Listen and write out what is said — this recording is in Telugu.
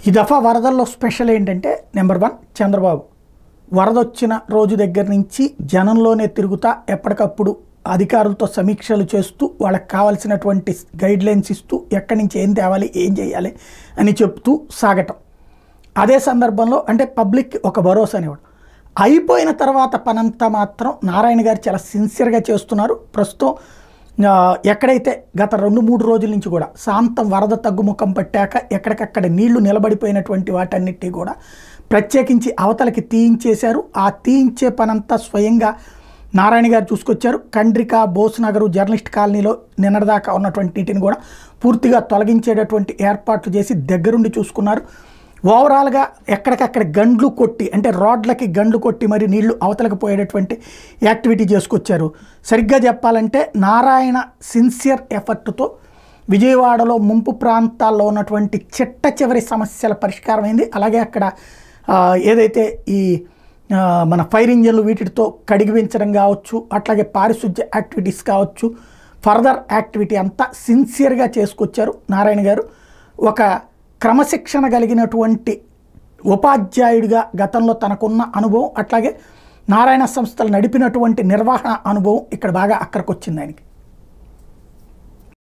ఈ దఫా వరదల్లో స్పెషల్ ఏంటంటే నెంబర్ 1 చంద్రబాబు వరదొచ్చిన రోజు దగ్గర నుంచి జనంలోనే తిరుగుతా ఎప్పటికప్పుడు అధికారులతో సమీక్షలు చేస్తూ వాళ్ళకి కావాల్సినటువంటి గైడ్లైన్స్ ఇస్తూ ఎక్కడి నుంచి ఏం తేవాలి ఏం చేయాలి అని చెప్తూ సాగటం. అదే సందర్భంలో అంటే పబ్లిక్ ఒక భరోసానివ్వడం. అయిపోయిన తర్వాత పనంతా మాత్రం నారాయణ గారు చాలా సిన్సియర్గా చేస్తున్నారు. ప్రస్తుతం ఎక్కడైతే గత 2-3 రోజుల నుంచి కూడా శాంతం వరద తగ్గుముఖం పట్టాక ఎక్కడికక్కడ నీళ్లు నిలబడిపోయినటువంటి వాటన్నిటి కూడా ప్రత్యేకించి అవతలకి తీయించేశారు. ఆ తీయించే పనంతా స్వయంగా నారాయణ గారు చూసుకొచ్చారు. కండ్రిక, బోస్నగరు, జర్నలిస్ట్ కాలనీలో నిన్నటిదాకా ఉన్నటువంటి నీటిని కూడా పూర్తిగా తొలగించేటటువంటి ఏర్పాట్లు చేసి దగ్గరుండి చూసుకున్నారు. ఓవరాల్గా ఎక్కడికక్కడ గండ్లు కొట్టి అంటే రోడ్లకి గండ్లు కొట్టి మరి నీళ్లు అవతలకు పోయేటటువంటి యాక్టివిటీ చేసుకొచ్చారు. సరిగ్గా చెప్పాలంటే నారాయణ సిన్సియర్ ఎఫర్ట్తో విజయవాడలో ముంపు ప్రాంతాల్లో ఉన్నటువంటి చిట్ట చివరి సమస్యల పరిష్కారం అయింది. అలాగే అక్కడ ఏదైతే ఈ మన ఫైర్ ఇంజన్లు వీటితో కడిగిపించడం కావచ్చు, అట్లాగే పారిశుద్ధ్య యాక్టివిటీస్ కావచ్చు, ఫర్దర్ యాక్టివిటీ అంతా సిన్సియర్గా చేసుకొచ్చారు నారాయణ గారు. ఒక క్రమశిక్షణ కలిగినటువంటి ఉపాధ్యాయుడిగా గతంలో తనకున్న అనుభవం, అట్లాగే నారాయణ సంస్థలు నడిపినటువంటి నిర్వహణ అనుభవం ఇక్కడ బాగా అక్కడికి వచ్చింది ఆయనకి.